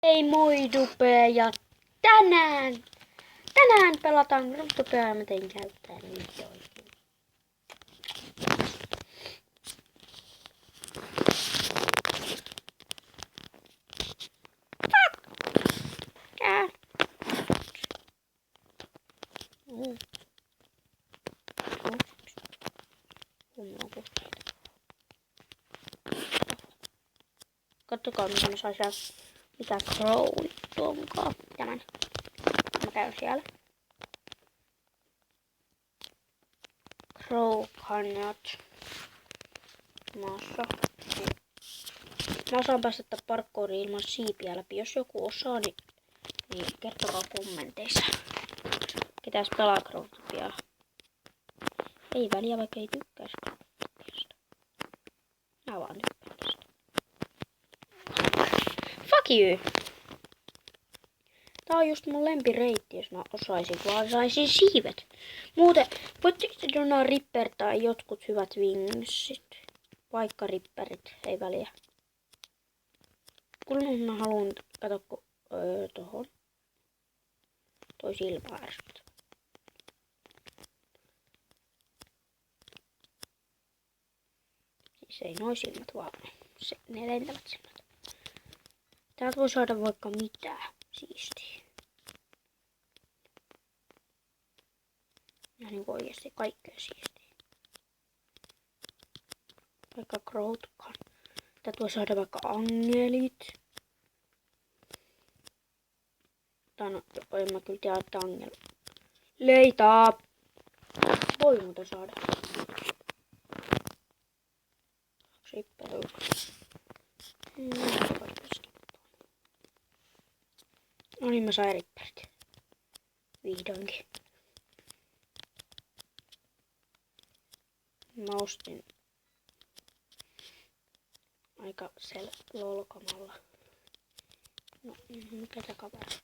Ei moi dupea ja tänään pelataan dupea ja mä tein käyttää videoihin. Kattokaa mitä mä saan siellä. Mitä Crownit onkaan tämän. Mä käyn siellä. Crow-kannat. Maassa. Mä osaan päästä parkouriin ilman siipiä läpi. Jos joku osaa, niin kertokaa kommenteissa. Ketäs pelaa Crowtopia? Ei väliä, vaikka ei tykkäisi Crowtopiasta. Mä vaan tykkään tästä. Fuck you! Tää on just mun lempireitti, jos mä osaisin, vaan saisin siivet. Muuten, voitteko te donaa Ripper tai jotkut hyvät wingsit? Vaikka Ripperit, ei väliä. Kun mä haluan, kato tohon. Toi silmä ärsyttää. Siis ei noi silmät vaan, ne lentävät silmät. Täältä voi saada vaikka mitään siistiä. Ja niin oikeesti kaikkea siistiä. Vaikka Crowtkan. Täältä voi saada vaikka angelit. Tai no, en mä kyllä tiedä, että angel. Leitaa! Voi muuta saada. Ripper yksi. No niin, mä sain Ripperit. Vihdoinkin. Mä ostin aika lolkamalla. No, mikä tää kaveri?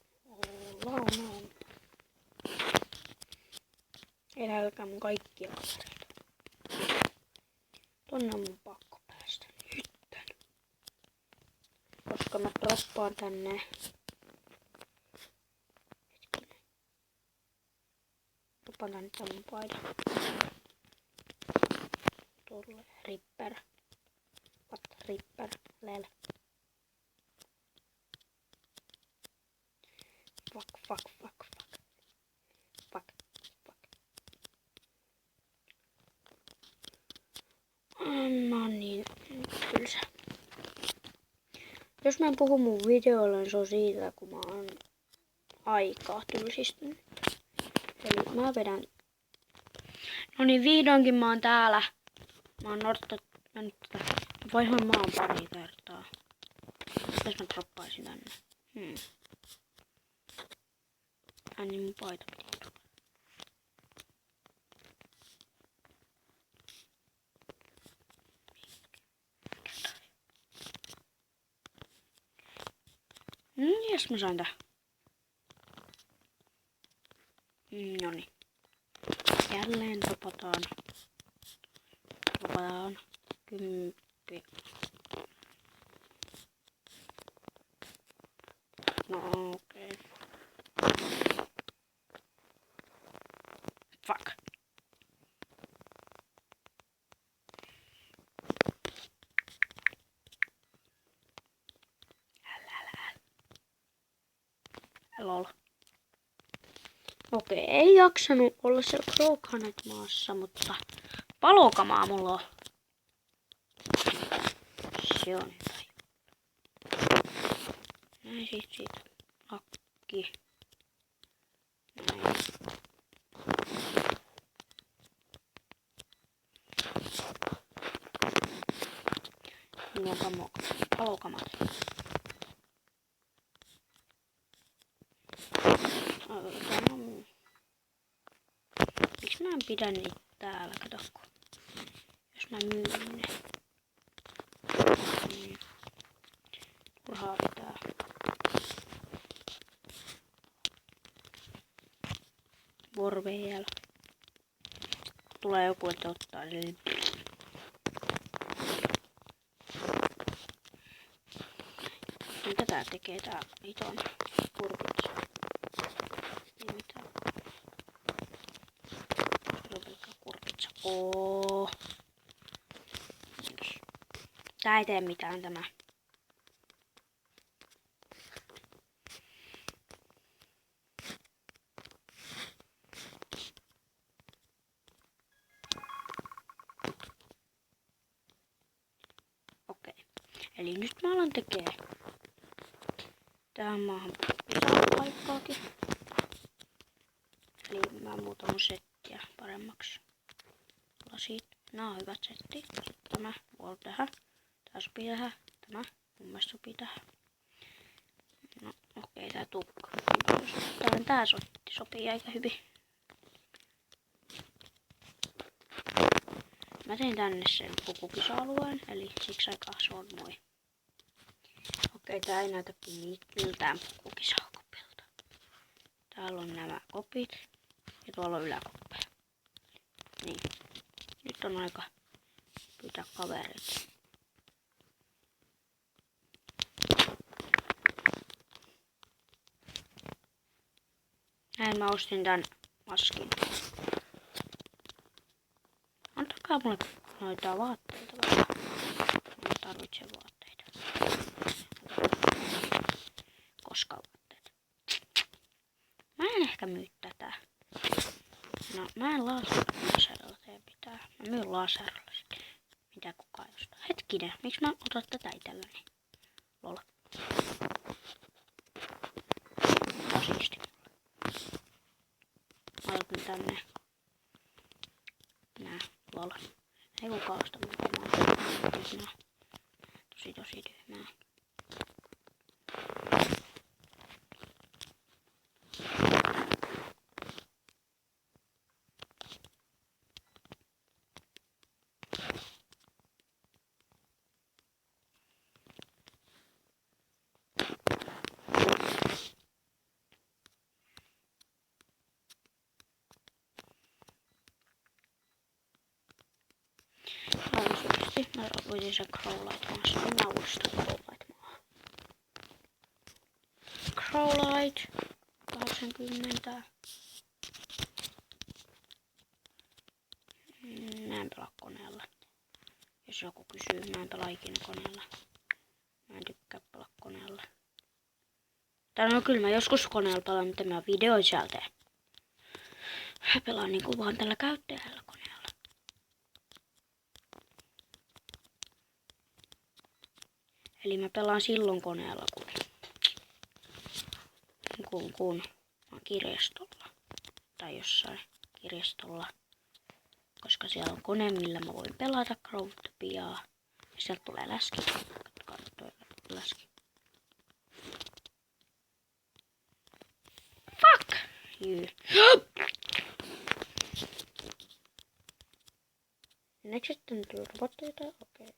Ollaan. Eläälkää mun kaikkia kavereita. Tonne on mun pakko päästä nytten. Koska mä droppaan tänne. Droppaan tänne tämän mun paidan. Tuolle Ripper. What Ripper? Lel. Fuck. Mä oon niin tylsä. Jos mä en puhu mun videolla, niin se on siitä, kun mä oon aikaa tylsistynyt. Eli mä vedän. No niin, vihdoinkin mä oon täällä. Mä oon mennyt tätä. Vaihoin maan pari kertaa. Mitäs mä droppaisin tänne? Niin mun paita piti. Jes, mä sain tää. Noniin. Jälleen dropataan. 10. No okei. Fuck. Lol. Okei, ei jaksanut olla siellä Crowcanet maassa, mutta palokamaa mulla on. Se on hyvä. Näin siitä akki. Näin. Mulla on palokamat. Miksi mä en pidä niitä täällä, katokko. Jos mä myyn ne. Turhaa pitää. Vorveella. Tulee joku, että ottaa niin. Mitä tää tekee tää iton kurpitsa? Ei mitään. Se on pelkkä kurpitsa. Oo. Tää ei tee mitään tämä. Okei. Eli nyt mä alan tekee tähän maahan paikkaakin. Eli mä muutan mun settiä paremmaksi. Lasit. Nää on hyvät settit. Sitten tämä voi tähän. Tää sopii tähän. Tämä mun mielestä sopii tähän. No okei, tää tukka. Tää sopii aika hyvin. Mä tein tänne sen pukukisa-alueen, eli siksi aikaa se on moi. Okei, tää ei näytä miltään pukukisa-kopilta. Täällä on nämä kopit ja tuolla on yläkoppeja. Niin, nyt on aika pyytää kavereita. Näin mä ostin tän maskin. Antakaa mulle noita vaatteita vähän. Mä tarvitsen vaatteita. Koska vaatteet. Mä en ehkä myy tätä. No mä en laserilla tee pitää. Mä myyn laserilla sitten. Mitä kukaan ostaa. Hetkinen, miksi mä otan tätä itselläni? Lol. Tää on siisti. Mä otan tänne. Nää, lol. Ei kukaan osta mitään. Tyhmää. Tosi tyhmää. Mä voisin sen Crowlite maassa. Mä uudestaan Crowlite maahan. Crowlite 80. Mä en pelaa koneella. Jos joku kysyy, mä en pelaa ikinä koneella. Mä en tykkää pelaa koneella. Tai no kyllä mä joskus koneella pelaan, mutta mä videoin sieltä. Mä pelaan niinku vaan tällä käyttäjällä koneella. Eli mä pelaan silloin koneella, kun mä oon kirjastolla. Tai jossain kirjastolla. Koska siellä on kone, millä mä voin pelata Crowtopiaa. Ja sieltä tulee läski. Katsokaa toi läski. Fuck! You. Next sitten robotteita. Okei.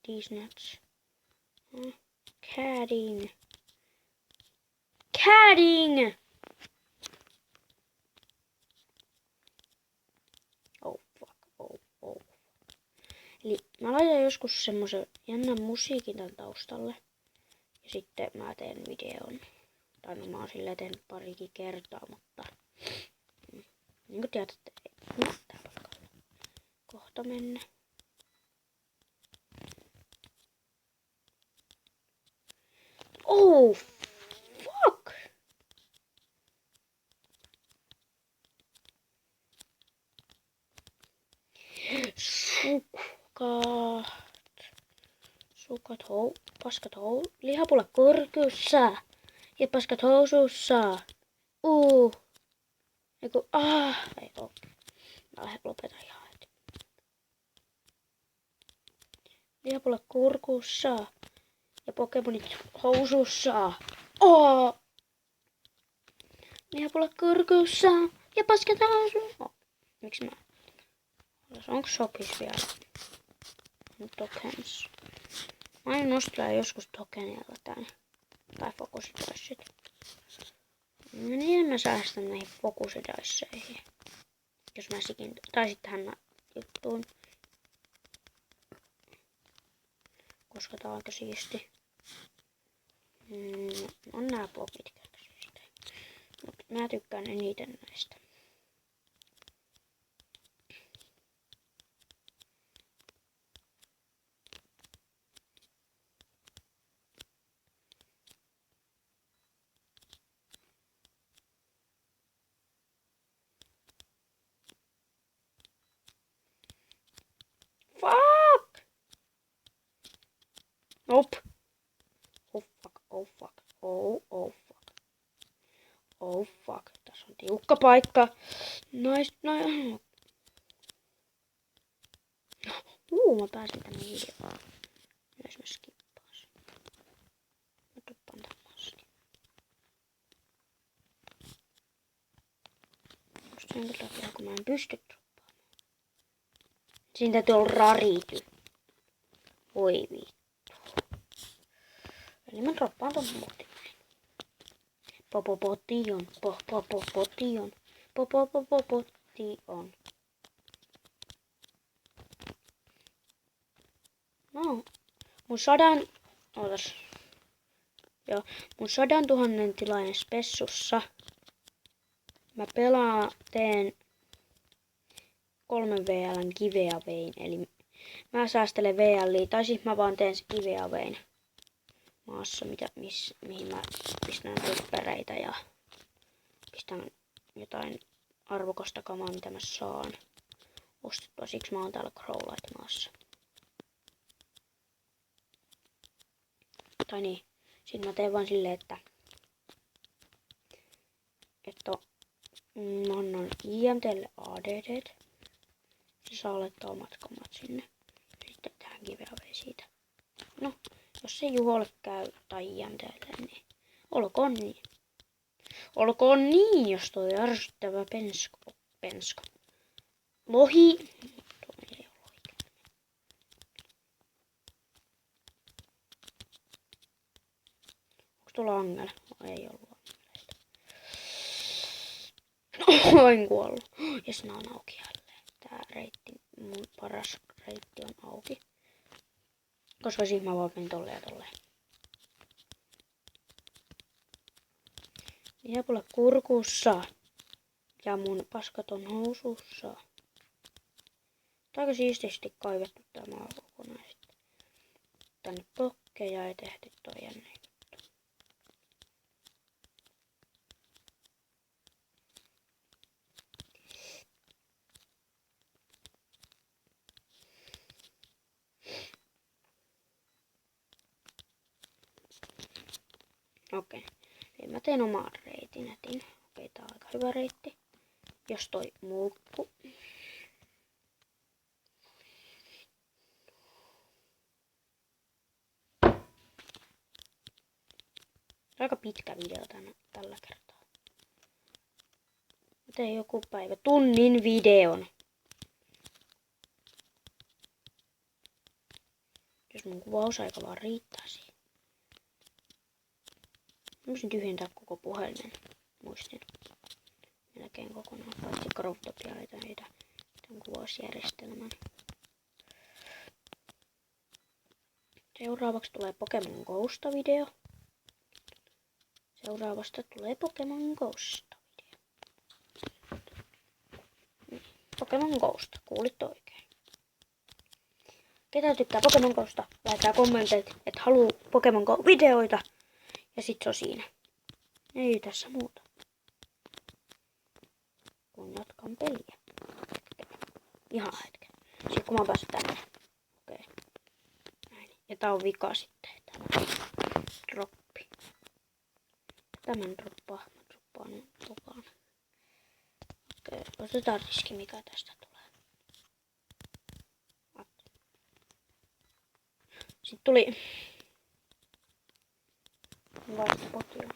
These nuts. Catting. Catting! Oh fuck, oh. Eli mä laitan joskus semmosen jännän musiikin tän taustalle. Ja sitten mä teen videon. Tai no mä oon silleen tehnyt parikin kertaa, mutta niin kuin tiedätte, ei näyttää paikalla. Kohta mennä. Oh, fuck! Sukat, paskat lihapulla kurkussa ja paskat housussa. Eiku, ei oo. Mä lopetan ihan heti. Lihapulla kurkussa ja Pokemonit housussa. Lihapulla kurkussa ja paskat housussa. Miksi mä? Onko sopis vielä? Tokens. Mä en nostaa joskus tokenilla tän. Tai fokusidaissit. Niin mä säästän näihin fokusidaisseihin. Jos mä sikin... Tai sitten tähän juttuun. Koska tää on aika siisti. On nää blokit siistejä. Mut mä tykkään eniten näistä. Fuck! Nope. Oh fuck, oh fuck, oh fuck. Oh fuck, tässä on tiukka paikka. Nice. Mä pääsin tänne videoon. Jos mä skippaan. Mä tuppaan tämän maskin. Just sen takia, kun mä en pysty droppaamaan. Siinä täytyy olla rarity. Voi vittu. Eli mä droppaan ton muotin näin. Popopotion. No. Mun 100 000 tilainen spessussa. Mä teen 3 VL:n giveawayn. Eli mä säästelen VL:iä. Tai siis mä vaan teen giveawayn maassa, mihin mä pistän ryppäreitä ja pistän jotain arvokasta kamaa, mitä mä saan ostettua. Siksi mä oon täällä Crowlight maassa. Tai niin. Sitten mä teen vaan silleen, että mä annan IMTlle ADD. Se saa laittaa omat kamat sinne. Sitten tähän giveaway siitä. No, jos se Juholle käy tai IMTlle, niin olkoon niin. Olkoon niin, jos toi ärsyttävä pensko. Lohi. Tuo ei ole lohi. Onko tuolla angel? Ei ollut angeleita. Olen kuollut. Ja sinä on auki jälleen. Tää reitti, mun paras reitti on auki. Koska siis mä vaan menin tolleen ja tolleen. Lihapulle kurkussa. Ja mun paskat on housussa. Aika siististi kaivettu tää maa kokonaan. Tänne blokkeja ei tehty toi jännä juttu. Okei. Eli mä teen oman reitin. Okei, tää on aika hyvä reitti. Jos toi mulkku. Aika pitkä video tällä kertaa. Mä tein joku päivä tunnin videon. Jos mun kuvausaika vaan riittää siihen. Mä voisin tyhjentää koko puhelimen muistin. Melkein kokonaan, paitsi crop-topia ja tämän kuvausjärjestelmän. Seuraavaksi tulee Pokemon Gosta video. Seuraavasta tulee Pokemon Gosta video. Pokemon Gosta, kuulit oikein. Ketä tykkää Pokemon Gosta, laittaa kommentit, että haluu Pokemon Go videoita. Ja sit se on siinä. Ei tässä muuta. Kun jatkan peliä. Ihan hetken. Sitten kun mä pääsen tänne. Okei. Näin. Ja tää on vika sitten. Tämä droppi. Tämän droppaan. Mä droppaan nyt mukaan. Okei. Otetaan riski mikä tästä tulee. Sitten tuli vasta potio.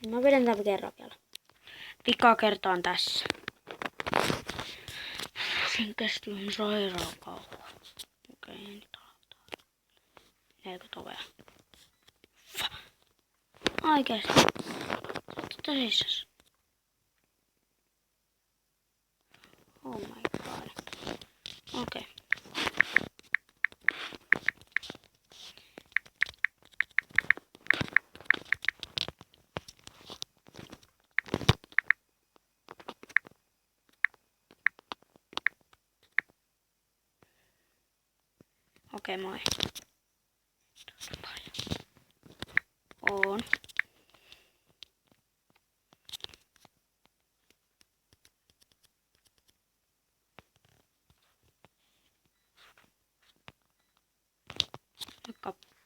Mä vedän tämän kerran vielä. Vika kerta on tässä. Sen kesti on sairaan kauan. Okei, nyt aloittaa. 40 ovea. Oikeesti. Sä oot tosissas. Oh my god. Okei. Okei, moi. On. Moikka.